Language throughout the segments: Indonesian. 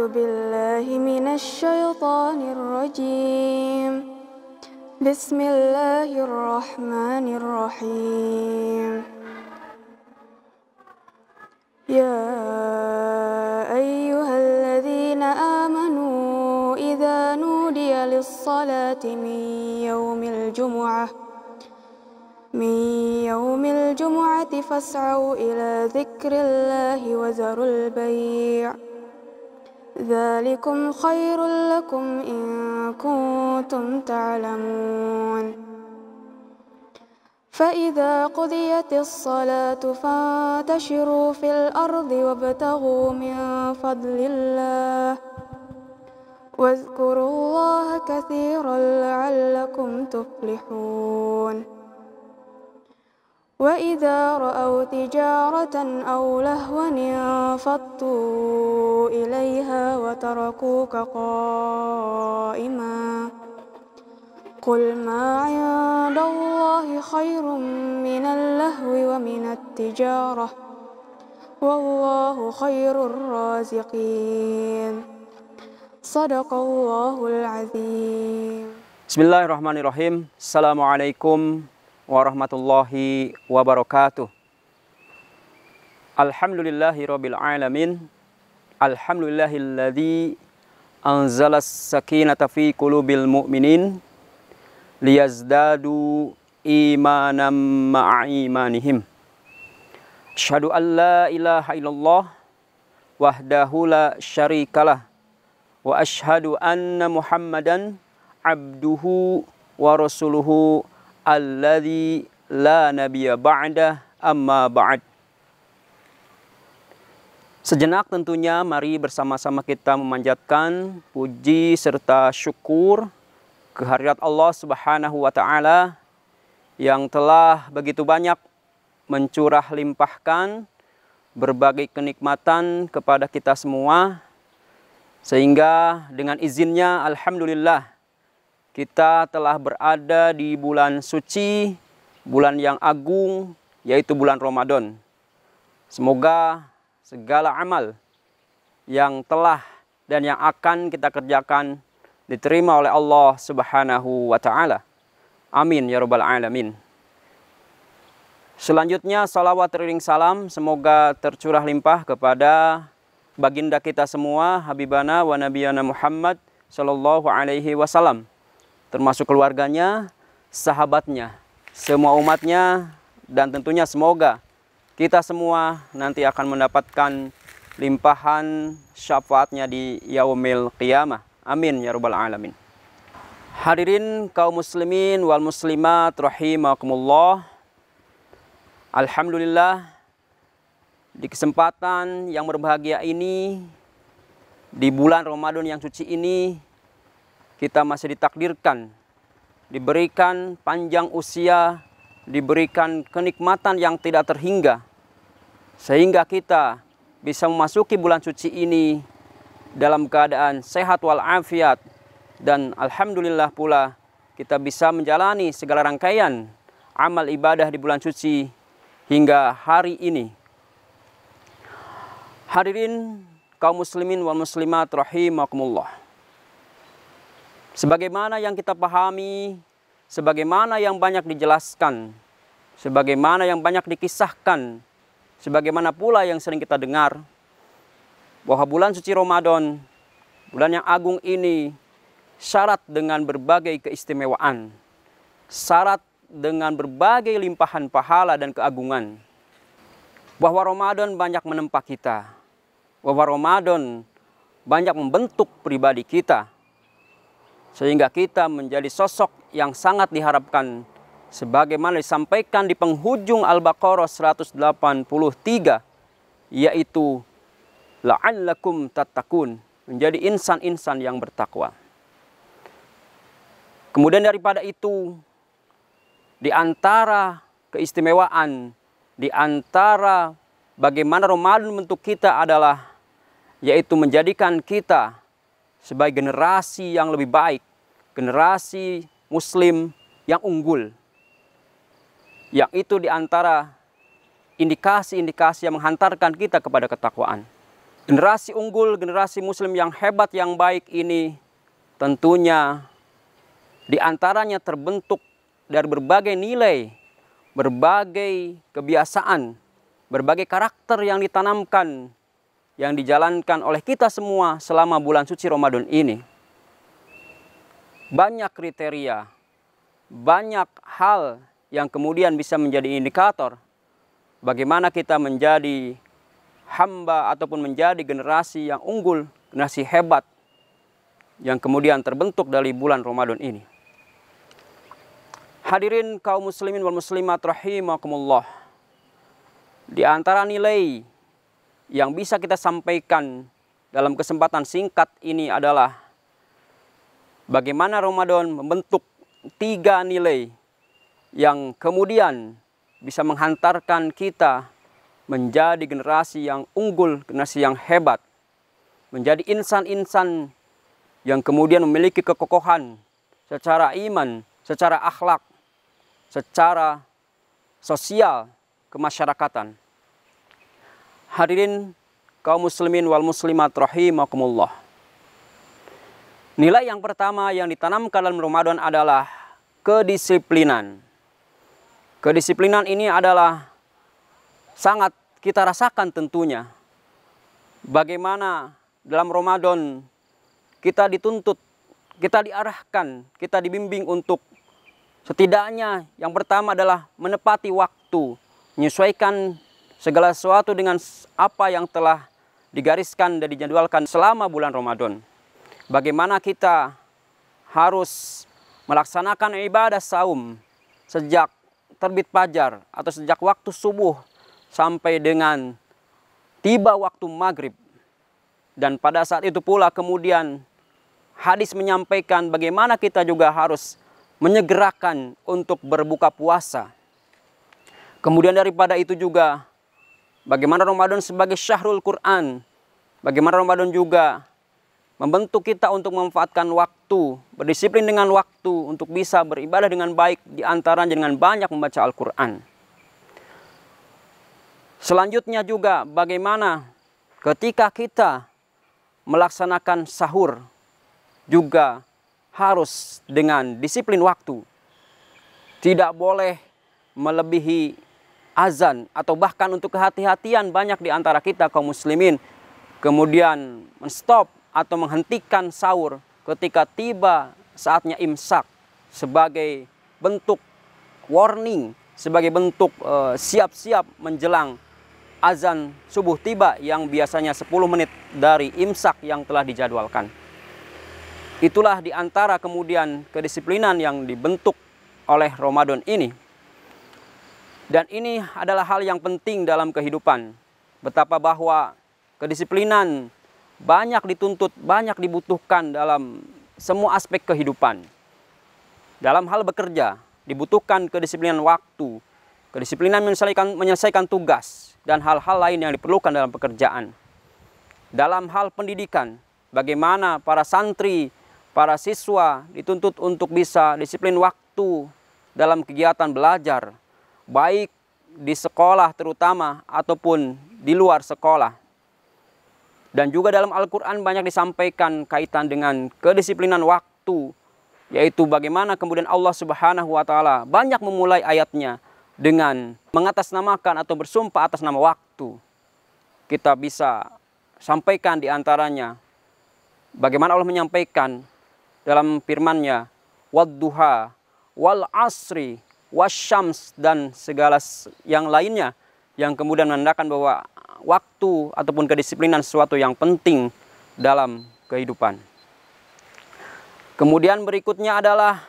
أعوذ بالله من الشيطان الرجيم. بسم الله الرحمن الرحيم. يا أيها الذين آمنوا إذا نودي للصلاة من يوم الجمعة فاسعوا إلى ذكر الله وذروا البيع ذلكم خير لكم إن كنتم تعلمون. فإذا قضيت الصلاة فانتشروا في الأرض وابتغوا من فضل الله واذكروا الله كثيرا لعلكم تفلحون. وإذا رأوا تجارة أو لهوا انفضوا إليها وتركوك قائما قل ما عند الله خير من اللهو ومن التجارة والله خير الرازقين. صدق الله العظيم. Bismillahirrahmanirrahim. Assalamualaikum warahmatullahi wabarakatuh. Alhamdulillahirabbil alamin. Alhamdulillahilladzi anzalas sakinata fi qulubil mu'minin liyazdadu imanan ma'a imanihim. Asyhadu an la ilaha illallah wahdahu la syarikalah wa asyhadu anna Muhammadan abduhu wa rasuluhu alladzi la nabiyya ba'dah amma ba'd. Sejenak tentunya mari bersama-sama kita memanjatkan puji serta syukur kehadirat Allah Subhanahu wa taala yang telah begitu banyak mencurah limpahkan berbagai kenikmatan kepada kita semua, sehingga dengan izinnya alhamdulillah kita telah berada di bulan suci, bulan yang agung, yaitu bulan Ramadan. Semoga segala amal yang telah dan yang akan kita kerjakan diterima oleh Allah Subhanahu wa taala. Amin ya rabbal alamin. Selanjutnya salawat teriring salam semoga tercurah limpah kepada baginda kita semua, habibana wa nabiyana Muhammad sallallahu alaihi wasallam, termasuk keluarganya, sahabatnya, semua umatnya, dan tentunya semoga kita semua nanti akan mendapatkan limpahan syafaatnya di yaumil qiyamah. Amin ya rabbal alamin. Hadirin kaum muslimin wal muslimat rahimakumullah. Alhamdulillah, di kesempatan yang berbahagia ini, di bulan Ramadan yang suci ini, kita masih ditakdirkan, diberikan panjang usia, diberikan kenikmatan yang tidak terhingga, sehingga kita bisa memasuki bulan suci ini dalam keadaan sehat walafiat, dan alhamdulillah pula kita bisa menjalani segala rangkaian amal ibadah di bulan suci hingga hari ini. Hadirin kaum muslimin wal muslimat rahimakumullah. Sebagaimana yang kita pahami, sebagaimana yang banyak dijelaskan, sebagaimana yang banyak dikisahkan, sebagaimana pula yang sering kita dengar, bahwa bulan suci Ramadan, bulan yang agung ini, syarat dengan berbagai keistimewaan, syarat dengan berbagai limpahan pahala dan keagungan. Bahwa Ramadan banyak menempa kita, bahwa Ramadan banyak membentuk pribadi kita, sehingga kita menjadi sosok yang sangat diharapkan, sebagaimana disampaikan di penghujung Al-Baqarah 183, yaitu la'allakum tattaqun, menjadi insan-insan yang bertakwa. Kemudian daripada itu, di antara keistimewaan, di antara bagaimana Ramadan bentuk kita adalah, yaitu menjadikan kita sebagai generasi yang lebih baik, generasi muslim yang unggul. Yang itu di antara indikasi-indikasi yang menghantarkan kita kepada ketakwaan. Generasi unggul, generasi muslim yang hebat, yang baik ini tentunya diantaranya terbentuk dari berbagai nilai, berbagai kebiasaan, berbagai karakter yang ditanamkan, yang dijalankan oleh kita semua selama bulan suci Ramadan ini. Banyak kriteria, banyak hal yang kemudian bisa menjadi indikator bagaimana kita menjadi hamba ataupun menjadi generasi yang unggul, generasi hebat yang kemudian terbentuk dari bulan Ramadan ini. Hadirin kaum muslimin wal muslimat rahimakumullah. Di antara nilai yang bisa kita sampaikan dalam kesempatan singkat ini adalah bagaimana Ramadan membentuk 3 nilai yang kemudian bisa menghantarkan kita menjadi generasi yang unggul, generasi yang hebat, menjadi insan-insan yang kemudian memiliki kekokohan secara iman, secara akhlak, secara sosial kemasyarakatan. Hadirin kaum muslimin wal muslimat rahimakumullah. Nilai yang pertama yang ditanamkan dalam Ramadan adalah kedisiplinan. Kedisiplinan ini adalah sangat kita rasakan tentunya. Bagaimana dalam Ramadan kita dituntut, kita diarahkan, kita dibimbing untuk setidaknya yang pertama adalah menepati waktu, menyesuaikan segala sesuatu dengan apa yang telah digariskan dan dijadwalkan selama bulan Ramadan. Bagaimana kita harus melaksanakan ibadah saum sejak terbit fajar atau sejak waktu subuh sampai dengan tiba waktu maghrib. Dan pada saat itu pula kemudian hadis menyampaikan bagaimana kita juga harus menyegerakan untuk berbuka puasa. Kemudian daripada itu juga bagaimana Ramadan sebagai syahrul Quran. Bagaimana Ramadan juga membentuk kita untuk memanfaatkan waktu, berdisiplin dengan waktu untuk bisa beribadah dengan baik, diantaranya dengan banyak membaca Al-Quran. Selanjutnya juga bagaimana ketika kita melaksanakan sahur juga harus dengan disiplin waktu. Tidak boleh melebihi azan atau bahkan untuk kehati-hatian banyak di antara kita kaum muslimin kemudian menstop atau menghentikan sahur ketika tiba saatnya imsak sebagai bentuk warning, sebagai bentuk siap-siap menjelang azan subuh tiba yang biasanya 10 menit dari imsak yang telah dijadwalkan. Itulah di antara kemudian kedisiplinan yang dibentuk oleh Ramadan ini. Dan ini adalah hal yang penting dalam kehidupan. Betapa bahwa kedisiplinan banyak dituntut, banyak dibutuhkan dalam semua aspek kehidupan. Dalam hal bekerja, dibutuhkan kedisiplinan waktu, kedisiplinan menyelesaikan tugas, dan hal-hal lain yang diperlukan dalam pekerjaan. Dalam hal pendidikan, bagaimana para santri, para siswa dituntut untuk bisa disiplin waktu dalam kegiatan belajar, baik di sekolah terutama ataupun di luar sekolah. Dan juga dalam Al-Quran banyak disampaikan kaitan dengan kedisiplinan waktu, yaitu bagaimana kemudian Allah Subhanahu wa Ta'ala banyak memulai ayatnya dengan mengatasnamakan atau bersumpah atas nama waktu. Kita bisa sampaikan di antaranya bagaimana Allah menyampaikan dalam firman-Nya, "Wadduha wal asri wasyams," dan segala yang lainnya yang kemudian menandakan bahwa waktu ataupun kedisiplinan sesuatu yang penting dalam kehidupan. Kemudian berikutnya adalah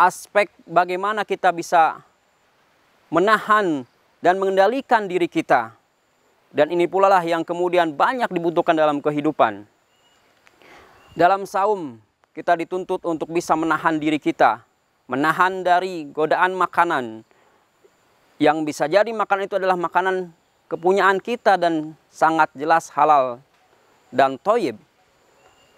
aspek bagaimana kita bisa menahan dan mengendalikan diri kita. Dan ini pula lah yang kemudian banyak dibutuhkan dalam kehidupan. Dalam saum kita dituntut untuk bisa menahan diri kita, menahan dari godaan makanan. Yang bisa jadi makanan itu adalah makanan kepunyaan kita dan sangat jelas halal dan thayyib.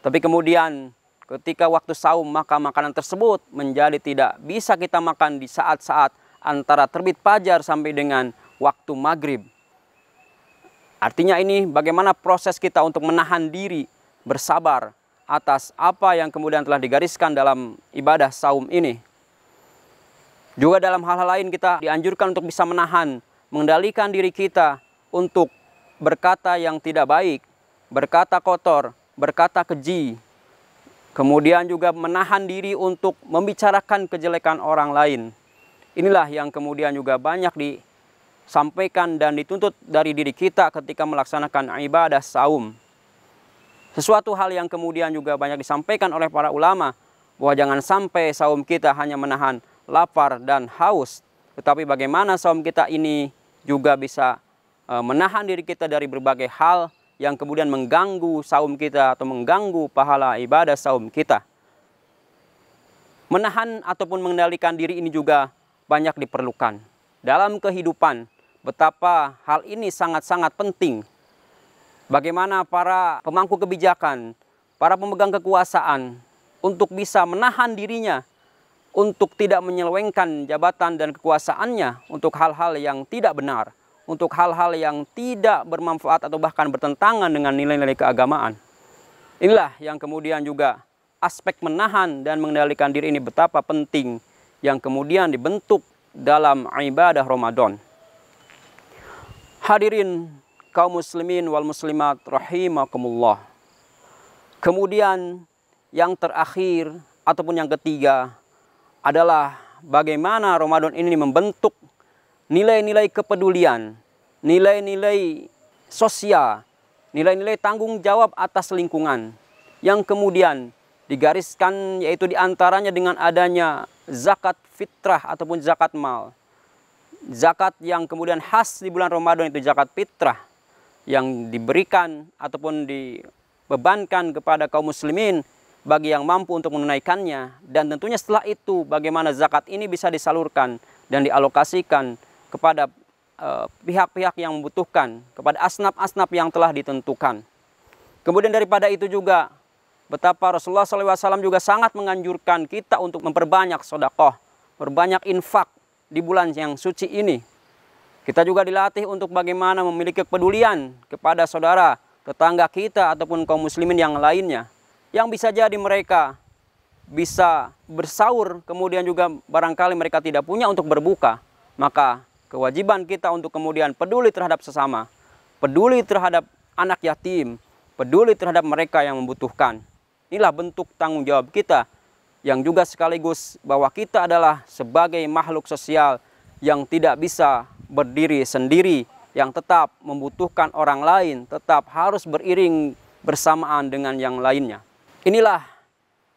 Tapi kemudian ketika waktu saum maka makanan tersebut menjadi tidak bisa kita makan di saat-saat antara terbit fajar sampai dengan waktu maghrib. Artinya ini bagaimana proses kita untuk menahan diri, bersabar atas apa yang kemudian telah digariskan dalam ibadah saum ini. Juga dalam hal-hal lain kita dianjurkan untuk bisa menahan, mengendalikan diri kita untuk berkata yang tidak baik, berkata kotor, berkata keji. Kemudian juga menahan diri untuk membicarakan kejelekan orang lain. Inilah yang kemudian juga banyak disampaikan dan dituntut dari diri kita ketika melaksanakan ibadah saum. Sesuatu hal yang kemudian juga banyak disampaikan oleh para ulama, bahwa jangan sampai saum kita hanya menahan lapar dan haus, tetapi bagaimana saum kita ini juga bisa menahan diri kita dari berbagai hal yang kemudian mengganggu saum kita atau mengganggu pahala ibadah saum kita. Menahan ataupun mengendalikan diri ini juga banyak diperlukan dalam kehidupan. Betapa hal ini sangat-sangat penting. Bagaimana para pemangku kebijakan, para pemegang kekuasaan untuk bisa menahan dirinya untuk tidak menyelewengkan jabatan dan kekuasaannya untuk hal-hal yang tidak benar, untuk hal-hal yang tidak bermanfaat atau bahkan bertentangan dengan nilai-nilai keagamaan. Inilah yang kemudian juga aspek menahan dan mengendalikan diri ini betapa penting yang kemudian dibentuk dalam ibadah Ramadan. Hadirin kaum muslimin wal muslimat rahimakumullah. Kemudian yang terakhir ataupun yang ketiga adalah bagaimana Ramadan ini membentuk nilai-nilai kepedulian, nilai-nilai sosial, nilai-nilai tanggung jawab atas lingkungan yang kemudian digariskan, yaitu diantaranya dengan adanya zakat fitrah ataupun zakat mal. Zakat yang kemudian khas di bulan Ramadan itu zakat fitrah yang diberikan ataupun dibebankan kepada kaum muslimin bagi yang mampu untuk menunaikannya. Dan tentunya setelah itu bagaimana zakat ini bisa disalurkan dan dialokasikan kepada pihak-pihak yang membutuhkan, kepada asnaf-asnaf yang telah ditentukan. Kemudian daripada itu juga betapa Rasulullah SAW juga sangat menganjurkan kita untuk memperbanyak sedekah, berbanyak infak di bulan yang suci ini. Kita juga dilatih untuk bagaimana memiliki kepedulian kepada saudara, tetangga kita ataupun kaum muslimin yang lainnya, yang bisa jadi mereka bisa bersaur, kemudian juga barangkali mereka tidak punya untuk berbuka. Maka kewajiban kita untuk kemudian peduli terhadap sesama, peduli terhadap anak yatim, peduli terhadap mereka yang membutuhkan. Inilah bentuk tanggung jawab kita, yang juga sekaligus bahwa kita adalah sebagai makhluk sosial yang tidak bisa berdiri sendiri, yang tetap membutuhkan orang lain, tetap harus beriring bersamaan dengan yang lainnya. Inilah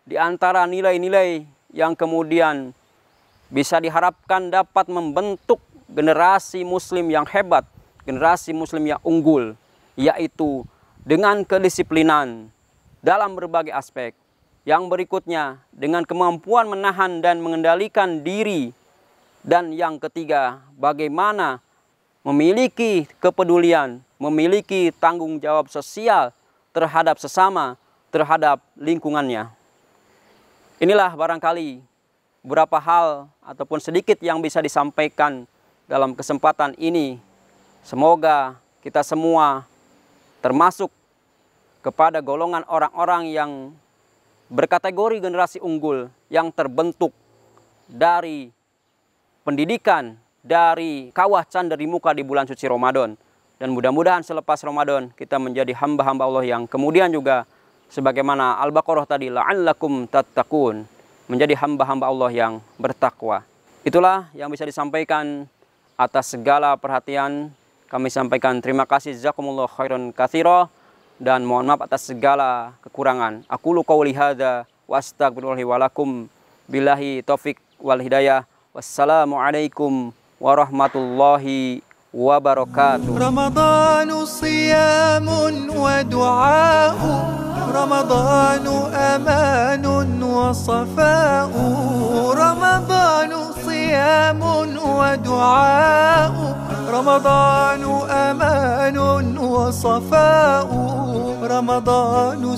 di antara nilai-nilai yang kemudian bisa diharapkan dapat membentuk generasi muslim yang hebat, generasi muslim yang unggul, yaitu dengan kedisiplinan dalam berbagai aspek. Yang berikutnya dengan kemampuan menahan dan mengendalikan diri. Dan yang ketiga, bagaimana memiliki kepedulian, memiliki tanggung jawab sosial terhadap sesama, terhadap lingkungannya. Inilah barangkali beberapa hal ataupun sedikit yang bisa disampaikan dalam kesempatan ini. Semoga kita semua termasuk kepada golongan orang-orang yang berkategori generasi unggul yang terbentuk dari pendidikan, dari kawah canderi muka di bulan suci Ramadan. Dan mudah-mudahan selepas Ramadan kita menjadi hamba-hamba Allah yang kemudian juga sebagaimana Al-Baqarah tadi, la'allakum tattaqun, menjadi hamba-hamba Allah yang bertakwa. Itulah yang bisa disampaikan. Atas segala perhatian kami sampaikan terima kasih, jazakumullah khairan katsira, dan mohon maaf atas segala kekurangan. Aqulu qouli hadza wa astaghfirullahi wa lakum, billahi taufik wal hidayah. Wassalamualaikum warahmatullahi wabarakatuh. Ramadhanu siyamun wa du'a'u, Ramadhanu amanun wa safa'u, Ramadhanu siyamun wa du'a'u, Ramadhanu amanun wa safa'u, Ramadhanu